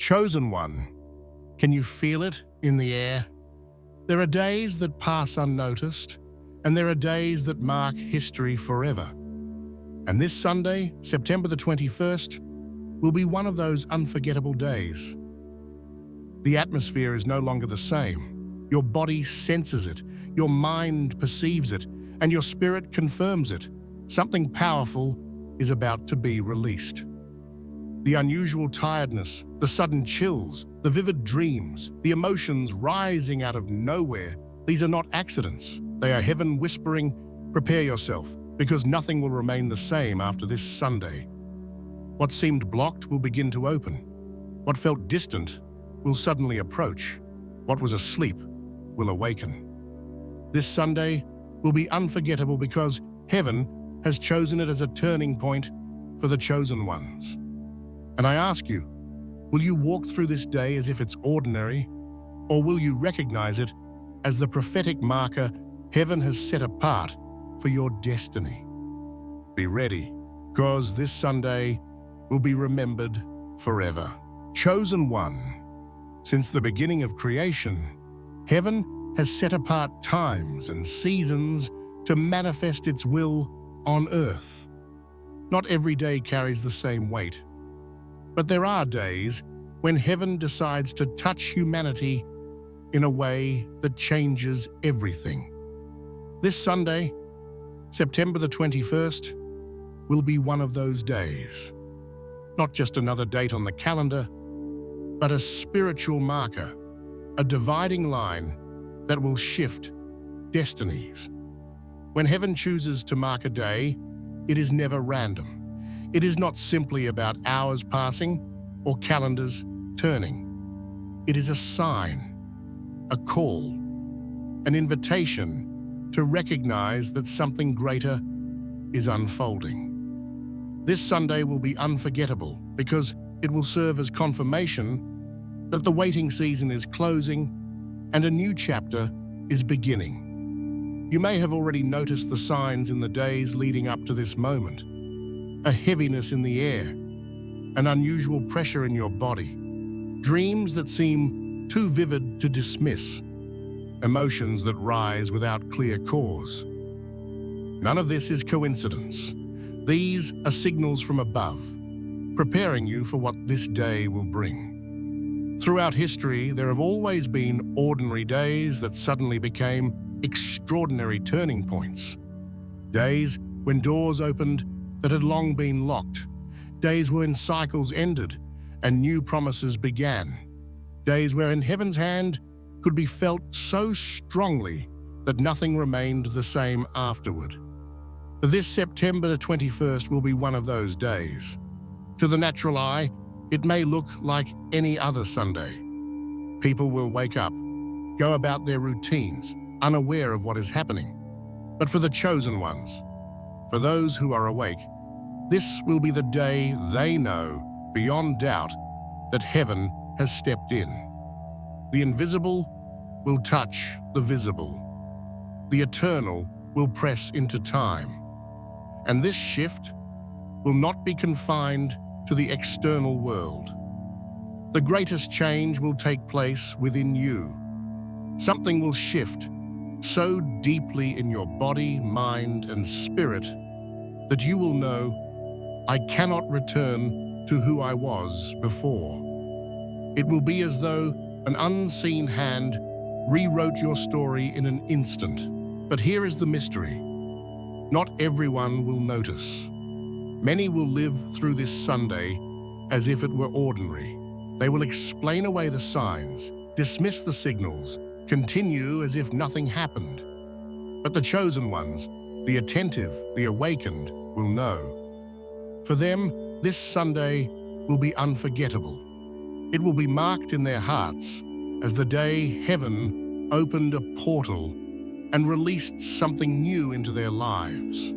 Chosen one, can you feel it in the air? There are days that pass unnoticed, and there are days that mark history forever. And this Sunday, September the 21st, will be one of those unforgettable days. The atmosphere is no longer the same. Your body senses it, your mind perceives it, and your spirit confirms it. Something powerful is about to be released. The unusual tiredness, the sudden chills, the vivid dreams, the emotions rising out of nowhere, these are not accidents. They are heaven whispering, prepare yourself, because nothing will remain the same after this Sunday. What seemed blocked will begin to open. What felt distant will suddenly approach. What was asleep will awaken. This Sunday will be unforgettable because heaven has chosen it as a turning point for the chosen ones. And I ask you, will you walk through this day as if it's ordinary, or will you recognize it as the prophetic marker heaven has set apart for your destiny? Be ready, because this Sunday will be remembered forever. Chosen one. Since the beginning of creation, heaven has set apart times and seasons to manifest its will on earth. Not every day carries the same weight, but there are days when heaven decides to touch humanity in a way that changes everything. This Sunday, September the 21st, will be one of those days. Not just another date on the calendar, but a spiritual marker, a dividing line that will shift destinies. When heaven chooses to mark a day, it is never random. It is not simply about hours passing or calendars turning. It is a sign, a call, an invitation to recognize that something greater is unfolding. This Sunday will be unforgettable because it will serve as confirmation that the waiting season is closing and a new chapter is beginning. You may have already noticed the signs in the days leading up to this moment. A heaviness in the air, an unusual pressure in your body, dreams that seem too vivid to dismiss, emotions that rise without clear cause. None of this is coincidence. These are signals from above, preparing you for what this day will bring. Throughout history, there have always been ordinary days that suddenly became extraordinary turning points. Days when doors opened that had long been locked. Days when cycles ended and new promises began. Days wherein heaven's hand could be felt so strongly that nothing remained the same afterward. This September the 21st will be one of those days. To the natural eye, it may look like any other Sunday. People will wake up, go about their routines, unaware of what is happening. But for the chosen ones, for those who are awake, this will be the day they know, beyond doubt, that heaven has stepped in. The invisible will touch the visible. The eternal will press into time. And this shift will not be confined to the external world. The greatest change will take place within you. Something will shift so deeply in your body, mind, and spirit that you will know, I cannot return to who I was before. It will be as though an unseen hand rewrote your story in an instant. But here is the mystery. Not everyone will notice. Many will live through this Sunday as if it were ordinary. They will explain away the signs, dismiss the signals, continue as if nothing happened. But the chosen ones, the attentive, the awakened, will know. For them, this Sunday will be unforgettable. It will be marked in their hearts as the day heaven opened a portal and released something new into their lives.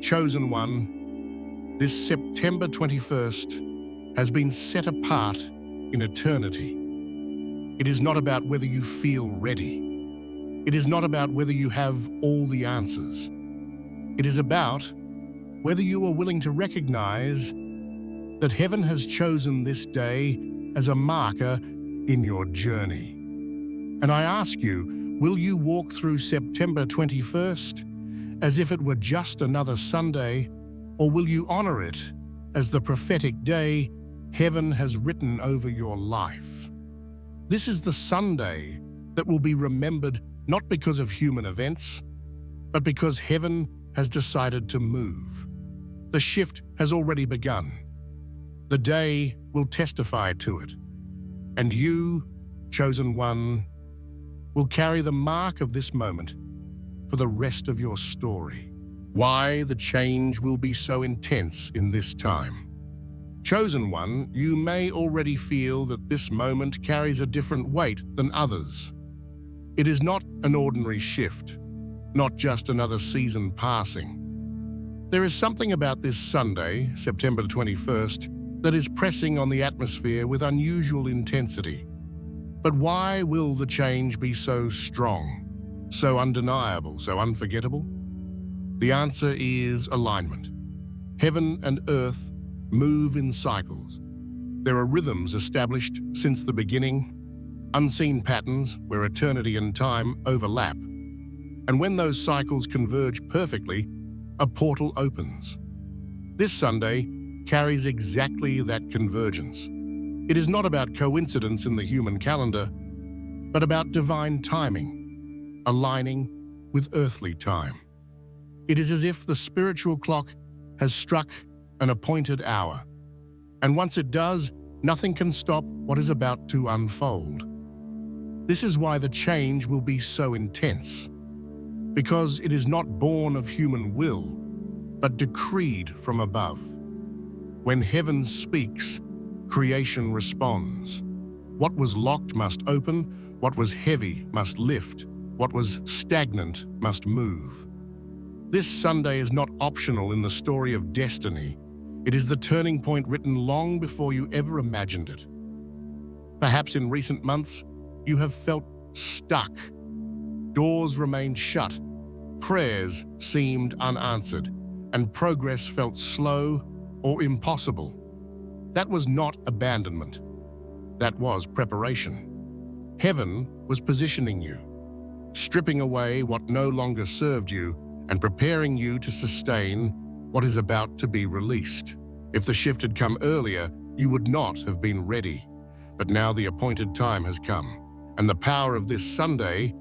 Chosen one, this September 21st has been set apart in eternity. It is not about whether you feel ready. It is not about whether you have all the answers. It is about whether you are willing to recognize that heaven has chosen this day as a marker in your journey. And I ask you, will you walk through September 21st as if it were just another Sunday, or will you honor it as the prophetic day heaven has written over your life? This is the Sunday that will be remembered not because of human events, but because heaven has decided to move. The shift has already begun. The day will testify to it. And you, chosen one, will carry the mark of this moment for the rest of your story. Why the change will be so intense in this time. Chosen one, you may already feel that this moment carries a different weight than others. It is not an ordinary shift, not just another season passing. There is something about this Sunday, September 21st, that is pressing on the atmosphere with unusual intensity. But why will the change be so strong, so undeniable, so unforgettable? The answer is alignment. Heaven and earth move in cycles. There are rhythms established since the beginning, unseen patterns where eternity and time overlap. And when those cycles converge perfectly, a portal opens. This Sunday carries exactly that convergence. It is not about coincidence in the human calendar, but about divine timing, aligning with earthly time. It is as if the spiritual clock has struck an appointed hour. And once it does, nothing can stop what is about to unfold. This is why the change will be so intense. Because it is not born of human will, but decreed from above. When heaven speaks, creation responds. What was locked must open, what was heavy must lift, what was stagnant must move. This Sunday is not optional in the story of destiny. It is the turning point written long before you ever imagined it. Perhaps in recent months, you have felt stuck. Doors remained shut, prayers seemed unanswered, and progress felt slow or impossible. That was not abandonment. That was preparation. Heaven was positioning you, stripping away what no longer served you and preparing you to sustain what is about to be released. If the shift had come earlier, you would not have been ready. But now the appointed time has come, and the power of this Sunday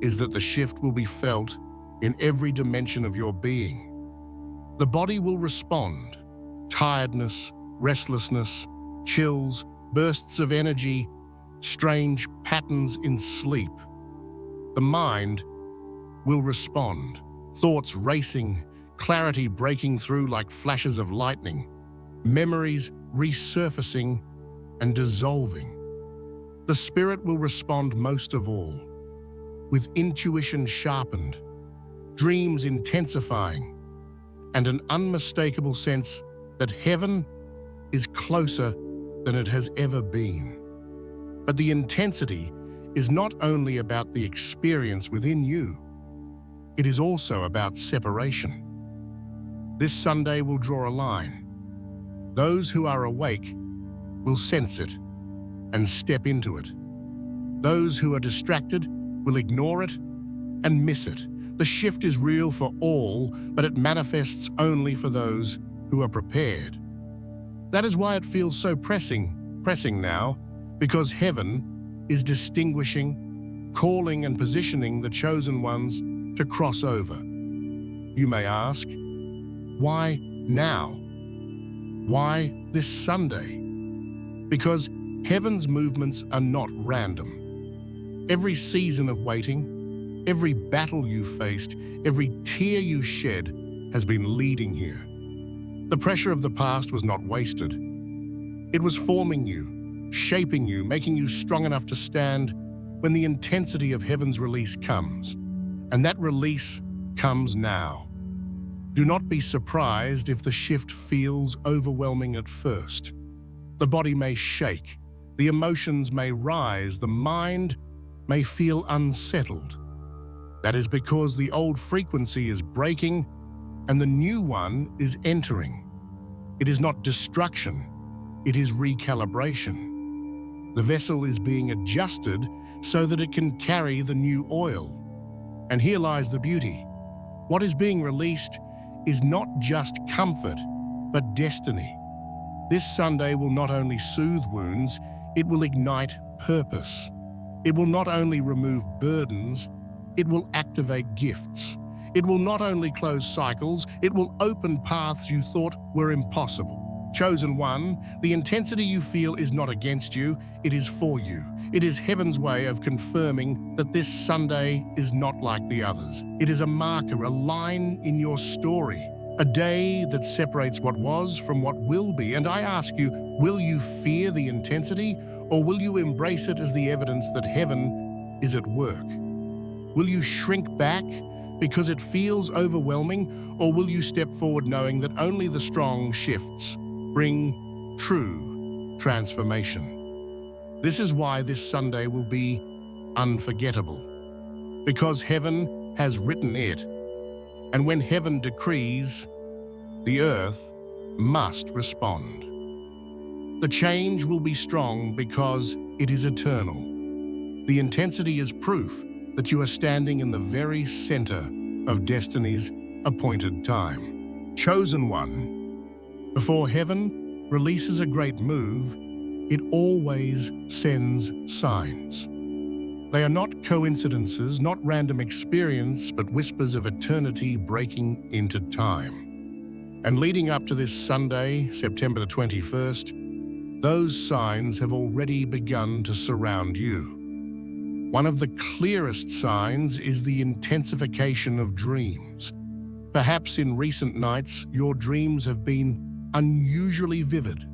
is that the shift will be felt in every dimension of your being. The body will respond. Tiredness, restlessness, chills, bursts of energy, strange patterns in sleep. The mind will respond. Thoughts racing, clarity breaking through like flashes of lightning, memories resurfacing and dissolving. The spirit will respond most of all, with intuition sharpened, dreams intensifying, and an unmistakable sense that heaven is closer than it has ever been. But the intensity is not only about the experience within you, it is also about separation. This Sunday will draw a line. Those who are awake will sense it and step into it. Those who are distracted will ignore it and miss it. The shift is real for all, but it manifests only for those who are prepared. That is why it feels so pressing now, because heaven is distinguishing, calling and positioning the chosen ones to cross over. You may ask, why now? Why this Sunday? Because heaven's movements are not random. Every season of waiting, every battle you faced, every tear you shed has been leading here. The pressure of the past was not wasted. It was forming you, shaping you, making you strong enough to stand when the intensity of heaven's release comes. And that release comes now. Do not be surprised if the shift feels overwhelming at first. The body may shake, the emotions may rise, the mind may feel unsettled. That is because the old frequency is breaking and the new one is entering. It is not destruction, it is recalibration. The vessel is being adjusted so that it can carry the new oil. And here lies the beauty. What is being released is not just comfort, but destiny. This Sunday will not only soothe wounds, it will ignite purpose. It will not only remove burdens, it will activate gifts. It will not only close cycles, it will open paths you thought were impossible. Chosen one, the intensity you feel is not against you, it is for you. It is heaven's way of confirming that this Sunday is not like the others. It is a marker, a line in your story, a day that separates what was from what will be. And I ask you, will you fear the intensity, or will you embrace it as the evidence that heaven is at work? Will you shrink back because it feels overwhelming, or will you step forward knowing that only the strong shifts bring true transformation? This is why this Sunday will be unforgettable, because heaven has written it, and when heaven decrees, the earth must respond. The change will be strong because it is eternal. The intensity is proof that you are standing in the very center of destiny's appointed time. Chosen one. Before heaven releases a great move, it always sends signs. They are not coincidences, not random experience, but whispers of eternity breaking into time. And leading up to this Sunday, September the 21st, those signs have already begun to surround you. One of the clearest signs is the intensification of dreams. Perhaps in recent nights, your dreams have been unusually vivid,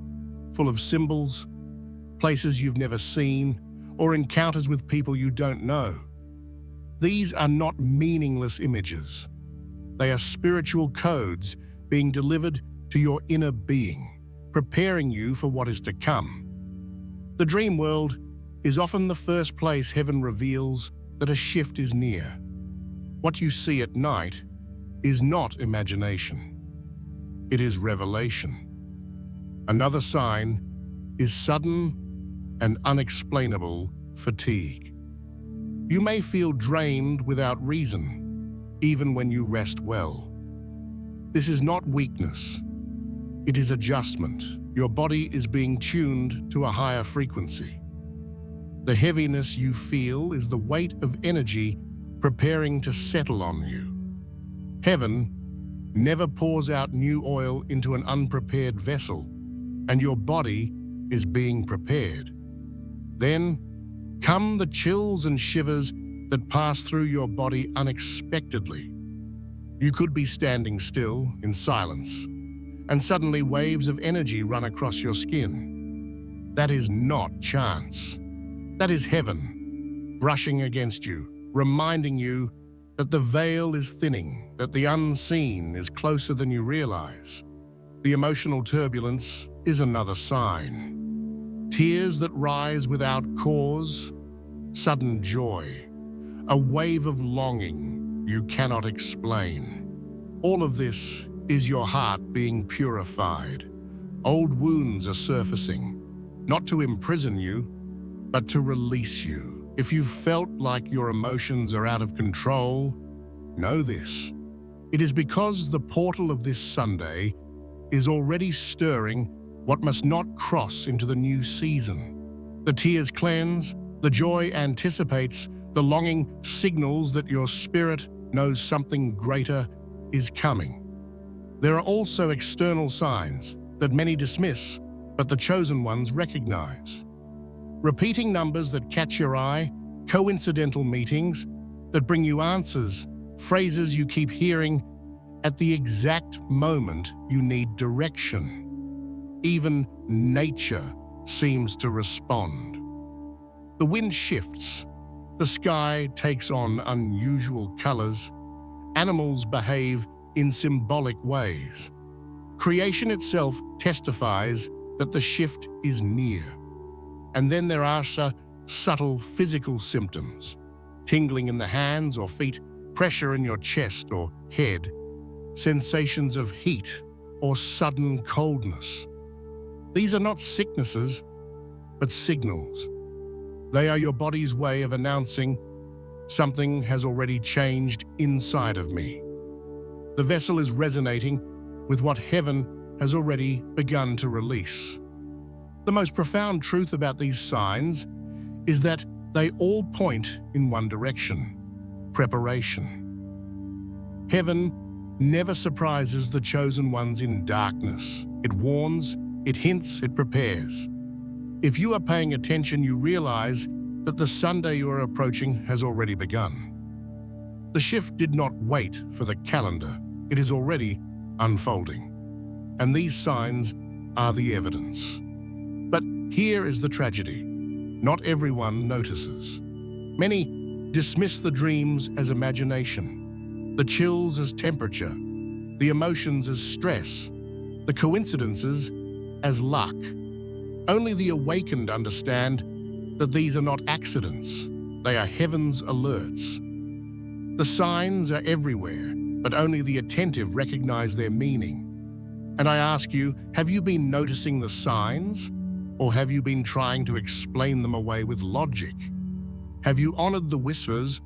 full of symbols, places you've never seen, or encounters with people you don't know. These are not meaningless images. They are spiritual codes being delivered to your inner being, preparing you for what is to come. The dream world is often the first place heaven reveals that a shift is near. What you see at night is not imagination. It is revelation. Another sign is sudden and unexplainable fatigue. You may feel drained without reason, even when you rest well. This is not weakness. It is adjustment. Your body is being tuned to a higher frequency. The heaviness you feel is the weight of energy preparing to settle on you. Heaven never pours out new oil into an unprepared vessel, and your body is being prepared. Then come the chills and shivers that pass through your body unexpectedly. You could be standing still in silence, and suddenly waves of energy run across your skin. That is not chance. That is heaven brushing against you, reminding you that the veil is thinning, that the unseen is closer than you realize. The emotional turbulence is another sign. Tears that rise without cause, sudden joy, a wave of longing you cannot explain. All of this is your heart being purified. Old wounds are surfacing, not to imprison you, but to release you. If you felt like your emotions are out of control, know this. It is because the portal of this Sunday is already stirring what must not cross into the new season. The tears cleanse, the joy anticipates, the longing signals that your spirit knows something greater is coming. There are also external signs that many dismiss, but the chosen ones recognize. Repeating numbers that catch your eye, coincidental meetings that bring you answers, phrases you keep hearing at the exact moment you need direction. Even nature seems to respond. The wind shifts, the sky takes on unusual colors, animals behave in symbolic ways. Creation itself testifies that the shift is near. And then there are subtle physical symptoms, tingling in the hands or feet, pressure in your chest or head, sensations of heat or sudden coldness. These are not sicknesses, but signals. They are your body's way of announcing something has already changed inside of me. The vessel is resonating with what heaven has already begun to release. The most profound truth about these signs is that they all point in one direction: preparation. Heaven never surprises the chosen ones in darkness. It warns, it hints, it prepares. If you are paying attention, you realize that the Sunday you are approaching has already begun. The shift did not wait for the calendar. It is already unfolding. And these signs are the evidence. But here is the tragedy. Not everyone notices. Many dismiss the dreams as imagination, the chills as temperature, the emotions as stress, the coincidences as luck. Only the awakened understand that these are not accidents. They are heaven's alerts. The signs are everywhere, but only the attentive recognize their meaning. And I ask you, have you been noticing the signs, or have you been trying to explain them away with logic? Have you honored the whispers,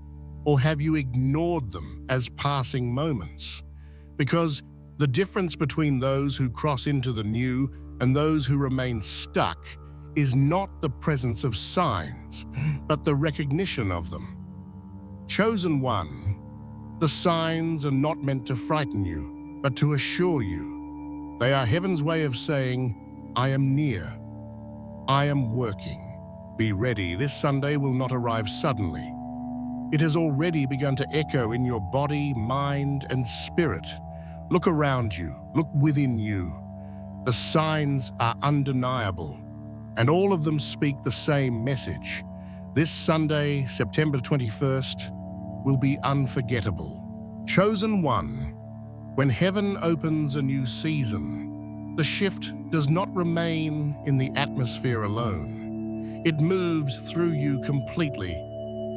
or have you ignored them as passing moments? Because the difference between those who cross into the new and those who remain stuck is not the presence of signs, but the recognition of them. Chosen one, the signs are not meant to frighten you, but to assure you. They are heaven's way of saying, I am near. I am working. Be ready. This Sunday will not arrive suddenly. It has already begun to echo in your body, mind, and spirit. Look around you. Look within you. The signs are undeniable, and all of them speak the same message. This Sunday, September 21st, will be unforgettable. Chosen one, when heaven opens a new season, the shift does not remain in the atmosphere alone. It moves through you completely.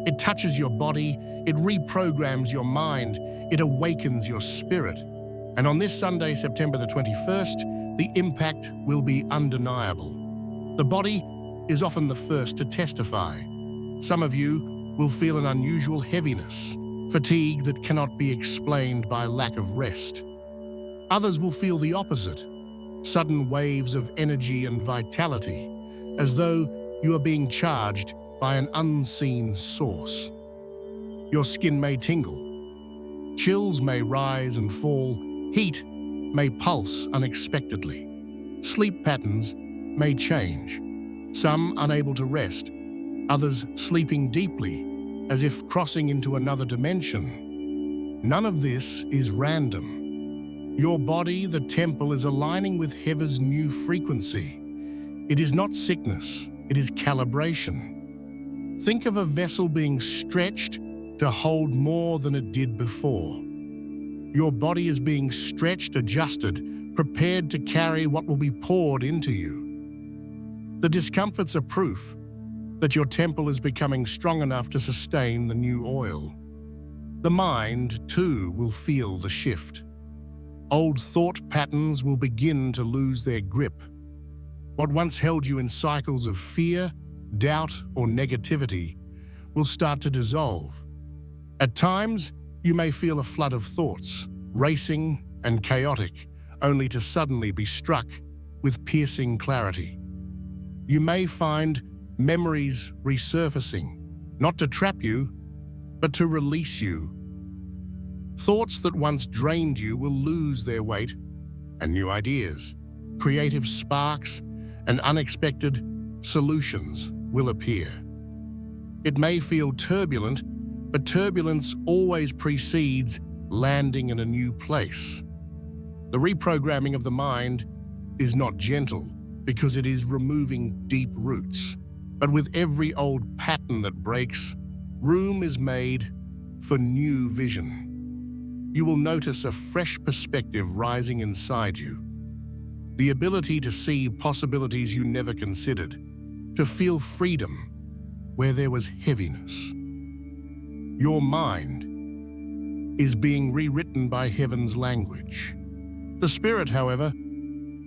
It touches your body, it reprograms your mind, it awakens your spirit. And on this Sunday, September the 21st, the impact will be undeniable. The body is often the first to testify. Some of you will feel an unusual heaviness, fatigue that cannot be explained by lack of rest. Others will feel the opposite, sudden waves of energy and vitality, as though you are being charged by an unseen source. Your skin may tingle, chills may rise and fall, heat may pulse unexpectedly. Sleep patterns may change, some unable to rest, others sleeping deeply, as if crossing into another dimension. None of this is random. Your body, the temple, is aligning with heaven's new frequency. It is not sickness, it is calibration. Think of a vessel being stretched to hold more than it did before. Your body is being stretched, adjusted, prepared to carry what will be poured into you. The discomforts are proof that your temple is becoming strong enough to sustain the new oil. The mind, too, will feel the shift. Old thought patterns will begin to lose their grip. What once held you in cycles of fear, doubt, or negativity will start to dissolve. At times, you may feel a flood of thoughts, racing and chaotic, only to suddenly be struck with piercing clarity. You may find memories resurfacing, not to trap you, but to release you. Thoughts that once drained you will lose their weight, and new ideas, creative sparks, and unexpected solutions will appear. It may feel turbulent, but turbulence always precedes landing in a new place. The reprogramming of the mind is not gentle because it is removing deep roots. But with every old pattern that breaks, room is made for new vision. You will notice a fresh perspective rising inside you. The ability to see possibilities you never considered, to feel freedom where there was heaviness. Your mind is being rewritten by heaven's language. The spirit, however,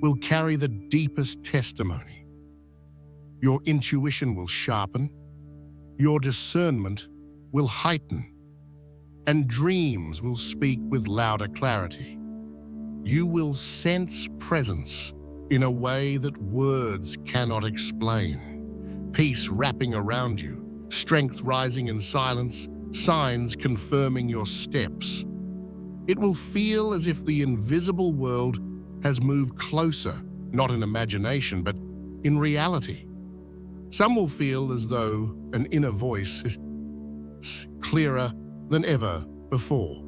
will carry the deepest testimony. Your intuition will sharpen, your discernment will heighten, and dreams will speak with louder clarity. You will sense presence in a way that words cannot explain. Peace wrapping around you, strength rising in silence, signs confirming your steps. It will feel as if the invisible world has moved closer, not in imagination, but in reality. Some will feel as though an inner voice is clearer than ever before.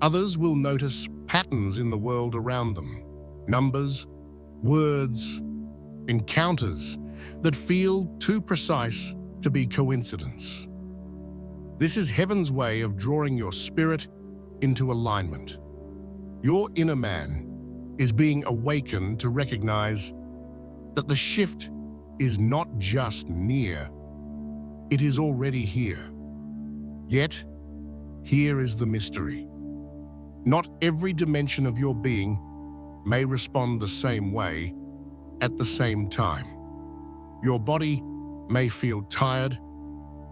Others will notice patterns in the world around them, numbers, words, encounters that feel too precise to be coincidence. This is heaven's way of drawing your spirit into alignment. Your inner man is being awakened to recognize that the shift is not just near, it is already here. Yet, here is the mystery. Not every dimension of your being may respond the same way at the same time. Your body may feel tired,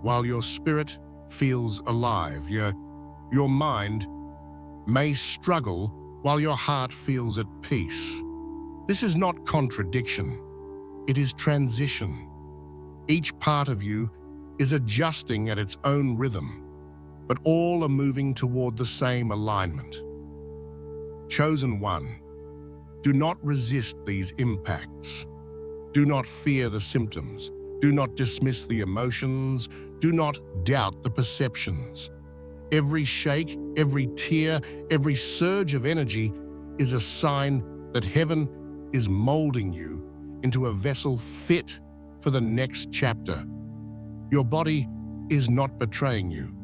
while your spirit feels alive. Your mind may struggle, while your heart feels at peace. This is not contradiction, it is transition. Each part of you is adjusting at its own rhythm, but all are moving toward the same alignment. Chosen one, do not resist these impacts. Do not fear the symptoms. Do not dismiss the emotions. Do not doubt the perceptions. Every shake, every tear, every surge of energy is a sign that heaven is molding you into a vessel fit for the next chapter. Your body is not betraying you.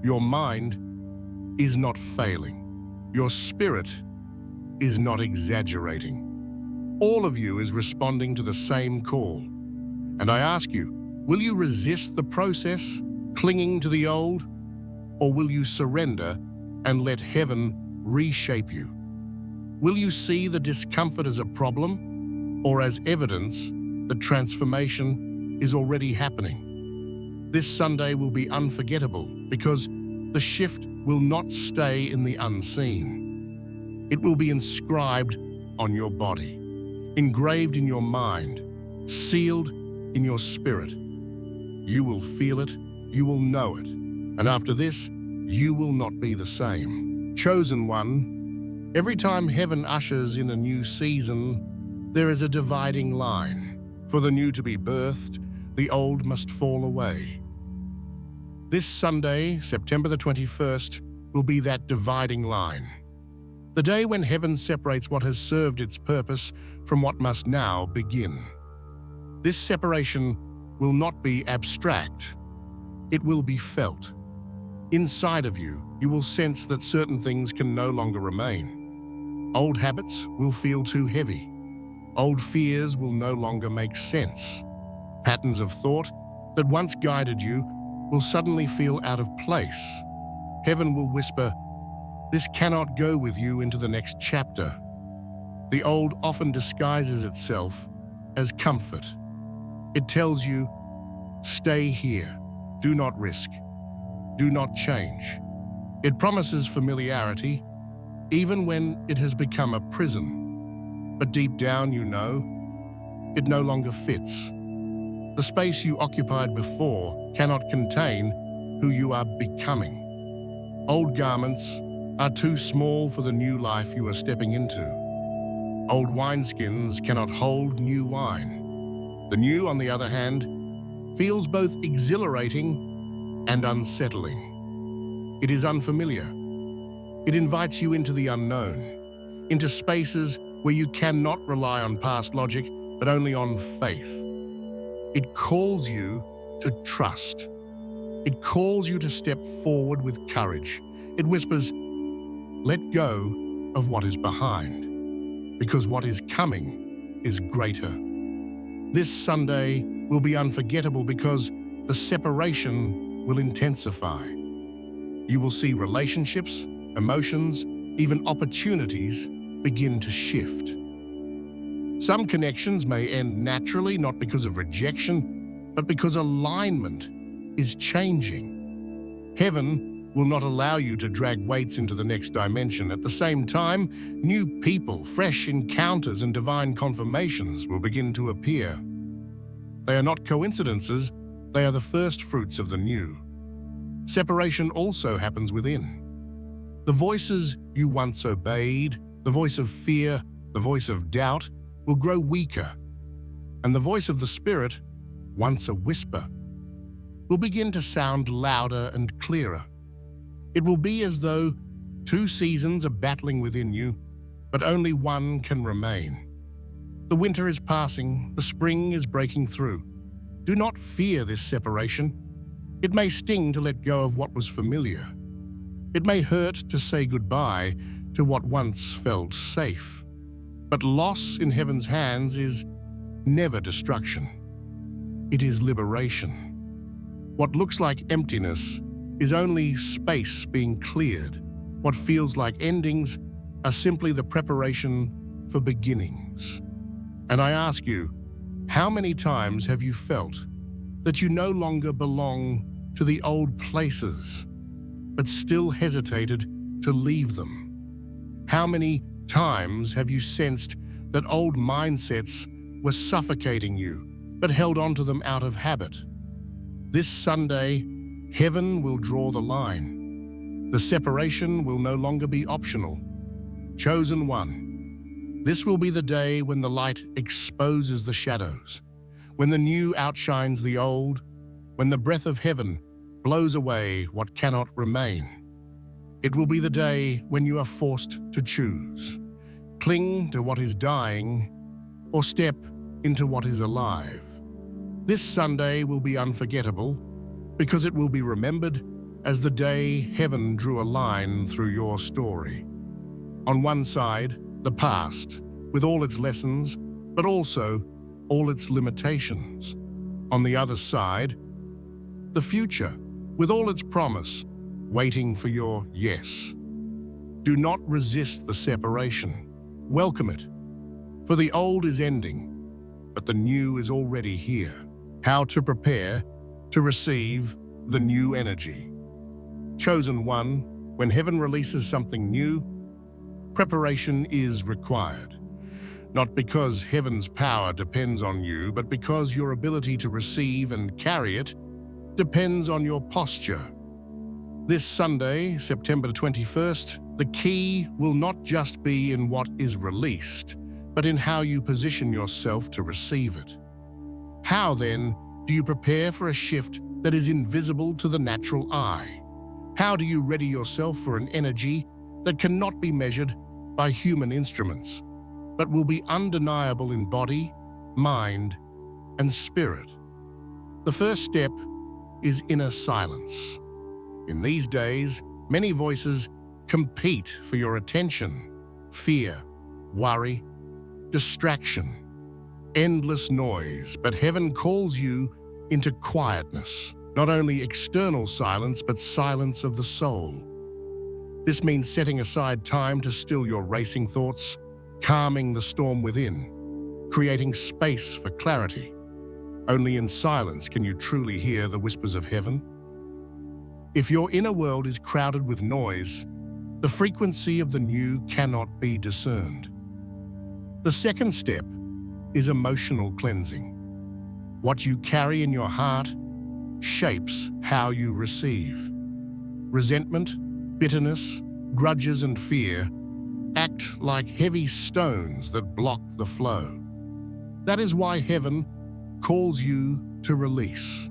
Your mind is not failing. Your spirit is not exaggerating. All of you is responding to the same call. And I ask you, will you resist the process, clinging to the old? Or will you surrender and let heaven reshape you? Will you see the discomfort as a problem or as evidence that transformation is already happening? This Sunday will be unforgettable because the shift will not stay in the unseen. It will be inscribed on your body, engraved in your mind, sealed in your spirit. You will feel it, you will know it, and after this, you will not be the same. Chosen one, every time heaven ushers in a new season, there is a dividing line. For the new to be birthed, the old must fall away. This Sunday, September the 21st, will be that dividing line. The day when heaven separates what has served its purpose from what must now begin. This separation will not be abstract. It will be felt. Inside of you, you will sense that certain things can no longer remain. Old habits will feel too heavy. Old fears will no longer make sense. Patterns of thought that once guided you will suddenly feel out of place. Heaven will whisper, "This cannot go with you into the next chapter." The old often disguises itself as comfort. It tells you, "Stay here, do not risk, do not change." It promises familiarity, even when it has become a prison. But deep down you know, it no longer fits. The space you occupied before cannot contain who you are becoming. Old garments are too small for the new life you are stepping into. Old wineskins cannot hold new wine. The new, on the other hand, feels both exhilarating and unsettling. It is unfamiliar. It invites you into the unknown, into spaces where you cannot rely on past logic, but only on faith. It calls you to trust. It calls you to step forward with courage. It whispers, "Let go of what is behind, because what is coming is greater." This Sunday will be unforgettable because the separation will intensify. You will see relationships, emotions, even opportunities begin to shift. Some connections may end naturally, not because of rejection, but because alignment is changing. Heaven will not allow you to drag weights into the next dimension. At the same time, new people, fresh encounters, and divine confirmations will begin to appear. They are not coincidences, they are the first fruits of the new. Separation also happens within. The voices you once obeyed, the voice of fear, the voice of doubt, will grow weaker, and the voice of the Spirit, once a whisper, will begin to sound louder and clearer. It will be as though two seasons are battling within you, but only one can remain. The winter is passing, the spring is breaking through. Do not fear this separation. It may sting to let go of what was familiar. It may hurt to say goodbye to what once felt safe. But loss in Heaven's hands is never destruction. It is liberation. What looks like emptiness is only space being cleared. What feels like endings are simply the preparation for beginnings. And I ask you, how many times have you felt that you no longer belong to the old places, but still hesitated to leave them? How many times have you sensed that old mindsets were suffocating you, but held on to them out of habit? This Sunday, Heaven will draw the line. The separation will no longer be optional. Chosen one. This will be the day when the light exposes the shadows, when the new outshines the old, when the breath of Heaven blows away what cannot remain. It will be the day when you are forced to choose. Cling to what is dying or step into what is alive. This Sunday will be unforgettable because it will be remembered as the day Heaven drew a line through your story. On one side, the past, with all its lessons, but also all its limitations. On the other side, the future, with all its promise, waiting for your yes. Do not resist the separation. Welcome it. For the old is ending, but the new is already here. How to prepare to receive the new energy. Chosen one, when Heaven releases something new, preparation is required. Not because Heaven's power depends on you, but because your ability to receive and carry it depends on your posture. This Sunday, September 21st, the key will not just be in what is released, but in how you position yourself to receive it. How, then, do you prepare for a shift that is invisible to the natural eye? How do you ready yourself for an energy that cannot be measured by human instruments, but will be undeniable in body, mind, and spirit? The first step is inner silence. In these days, many voices compete for your attention. Fear, worry, distraction, endless noise, but Heaven calls you into quietness. Not only external silence, but silence of the soul. This means setting aside time to still your racing thoughts, calming the storm within, creating space for clarity. Only in silence can you truly hear the whispers of Heaven. If your inner world is crowded with noise, the frequency of the new cannot be discerned. The second step is emotional cleansing. What you carry in your heart shapes how you receive. Resentment, bitterness, grudges, and fear act like heavy stones that block the flow. That is why Heaven calls you to release.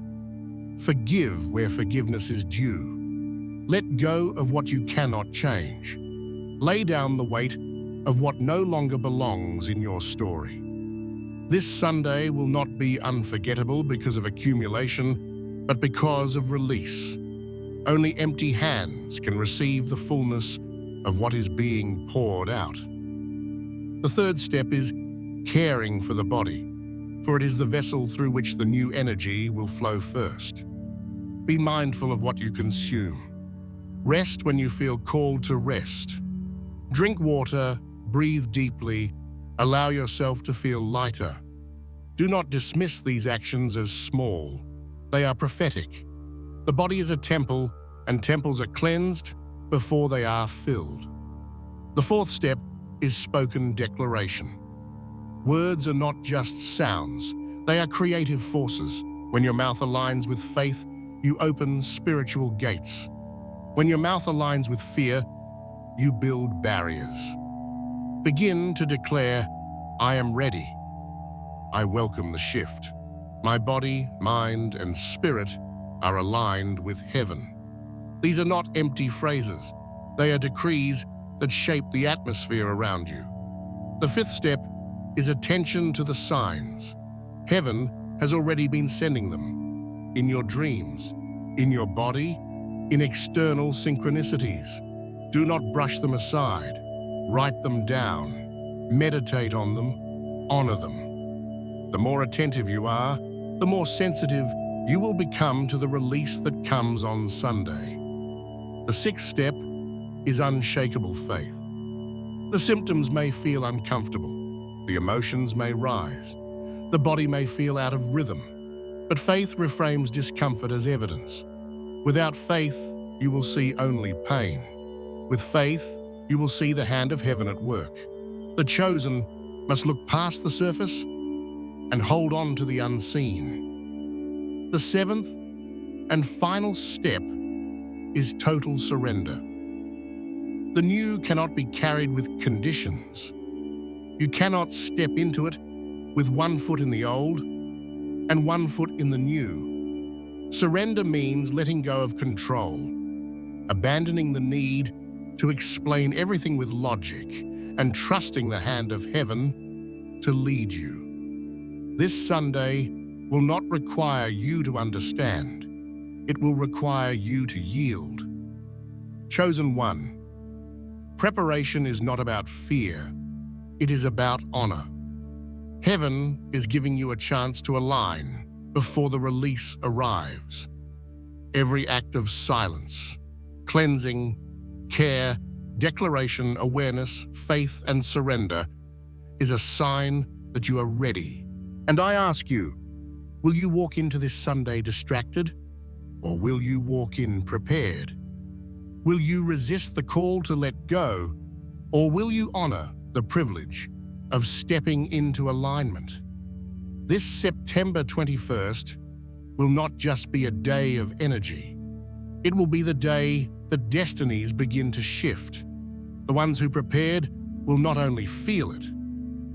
Forgive where forgiveness is due. Let go of what you cannot change. Lay down the weight of what no longer belongs in your story. This Sunday will not be unforgettable because of accumulation, but because of release. Only empty hands can receive the fullness of what is being poured out. The third step is caring for the body, for it is the vessel through which the new energy will flow first. Be mindful of what you consume. Rest when you feel called to rest. Drink water, breathe deeply, Allow yourself to feel lighter. Do not dismiss these actions as small. They are prophetic. The body is a temple, and temples are cleansed before they are filled. The fourth step is spoken declaration. Words are not just sounds. They are creative forces. When your mouth aligns with faith, you open spiritual gates. When your mouth aligns with fear, you build barriers. Begin to declare, I am ready. I welcome the shift. My body, mind, and spirit are aligned with heaven. These are not empty phrases. They are decrees that shape the atmosphere around you. The fifth step is attention to the signs. Heaven has already been sending them. In your dreams, in your body, in external synchronicities. Do not brush them aside. Write them down. Meditate on them. Honor them. The more attentive you are, the more sensitive you will become to the release that comes on Sunday. The sixth step is unshakable faith. The symptoms may feel uncomfortable. The emotions may rise. The body may feel out of rhythm. But faith reframes discomfort as evidence. Without faith, you will see only pain. With faith, you will see the hand of heaven at work. The chosen must look past the surface and hold on to the unseen. The seventh and final step is total surrender. The new cannot be carried with conditions. You cannot step into it with one foot in the old and one foot in the new. Surrender means letting go of control, abandoning the need to explain everything with logic, and trusting the hand of heaven to lead you. This Sunday will not require you to understand. It will require you to yield. Chosen one. Preparation is not about fear. It is about honor. Heaven is giving you a chance to align before the release arrives. Every act of silence, cleansing, care, declaration, awareness, faith, and surrender is a sign that you are ready. And I ask you, will you walk into this Sunday distracted, or will you walk in prepared? Will you resist the call to let go, or will you honor the privilege of stepping into alignment? This September 21st will not just be a day of energy. It will be the day that destinies begin to shift. The ones who prepared will not only feel it,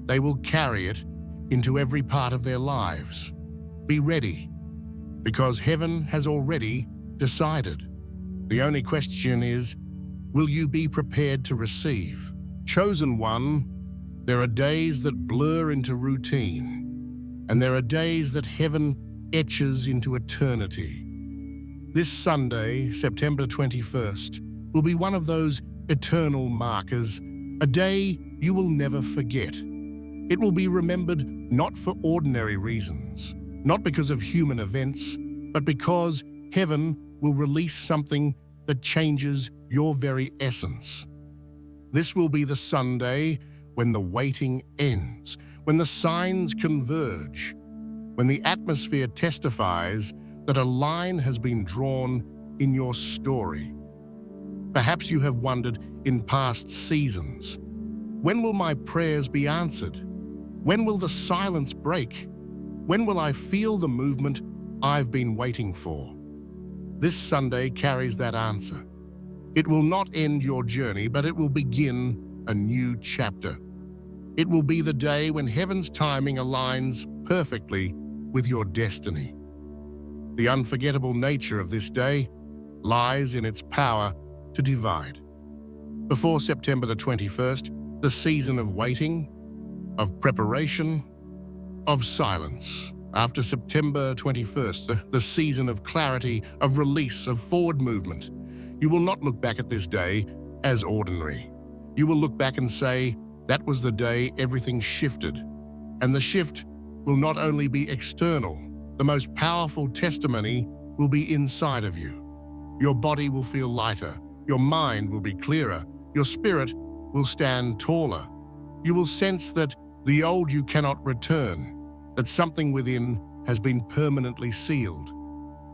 they will carry it into every part of their lives. Be ready, because heaven has already decided. The only question is, will you be prepared to receive? Chosen one, there are days that blur into routine, and there are days that heaven etches into eternity. This Sunday, September 21st, will be one of those eternal markers, a day you will never forget. It will be remembered not for ordinary reasons, not because of human events, but because heaven will release something that changes your very essence. This will be the Sunday when the waiting ends, when the signs converge, when the atmosphere testifies that a line has been drawn in your story. Perhaps you have wondered in past seasons, when will my prayers be answered? When will the silence break? When will I feel the movement I've been waiting for? This Sunday carries that answer. It will not end your journey, but it will begin a new chapter. It will be the day when heaven's timing aligns perfectly with your destiny. The unforgettable nature of this day lies in its power to divide. Before September the 21st, the season of waiting, of preparation, of silence. After September 21st, the season of clarity, of release, of forward movement. You will not look back at this day as ordinary. You will look back and say, that was the day everything shifted. And the shift will not only be external, the most powerful testimony will be inside of you. Your body will feel lighter, your mind will be clearer, your spirit will stand taller. You will sense that The old you cannot return, that something within has been permanently sealed.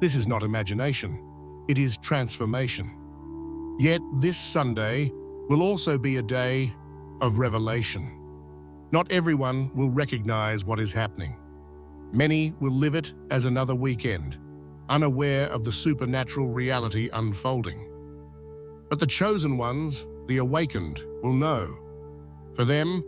This is not imagination, it is transformation. Yet this Sunday will also be a day of revelation. Not everyone will recognize what is happening. Many will live it as another weekend, unaware of the supernatural reality unfolding. But the chosen ones, the awakened, will know. For them,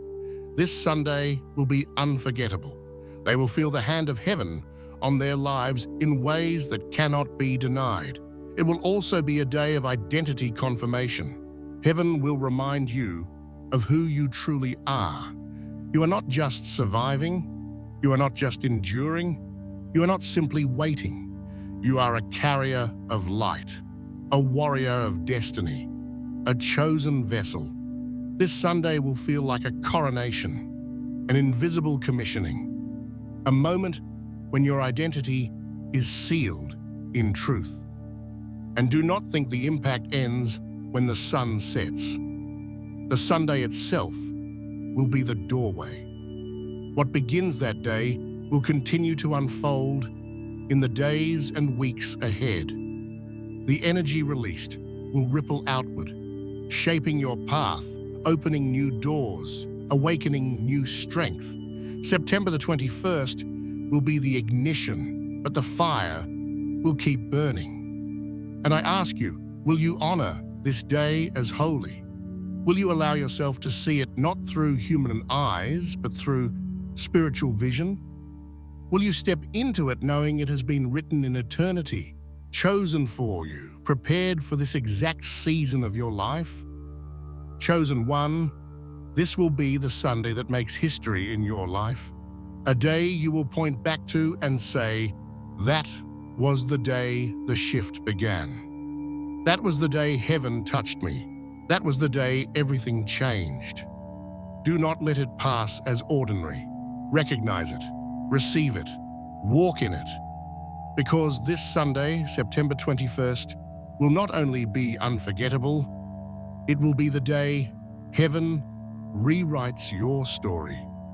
this Sunday will be unforgettable. They will feel the hand of heaven on their lives in ways that cannot be denied. It will also be a day of identity confirmation. Heaven will remind you of who you truly are. You are not just surviving. You are not just enduring. You are not simply waiting. You are a carrier of light, a warrior of destiny, a chosen vessel. This Sunday will feel like a coronation, an invisible commissioning, a moment when your identity is sealed in truth. And do not think the impact ends when the sun sets. The Sunday itself will be the doorway. What begins that day will continue to unfold in the days and weeks ahead. The energy released will ripple outward, shaping your path, opening new doors, awakening new strength. September the 21st will be the ignition, but the fire will keep burning. And I ask you, will you honor this day as holy? Will you allow yourself to see it not through human eyes, but through spiritual vision? Will you step into it knowing it has been written in eternity, chosen for you, prepared for this exact season of your life? Chosen one, this will be the Sunday that makes history in your life. A day you will point back to and say, that was the day the shift began. That was the day heaven touched me. That was the day everything changed. Do not let it pass as ordinary. Recognize it, receive it, walk in it. Because this Sunday, September 21st, will not only be unforgettable, it will be the day heaven rewrites your story.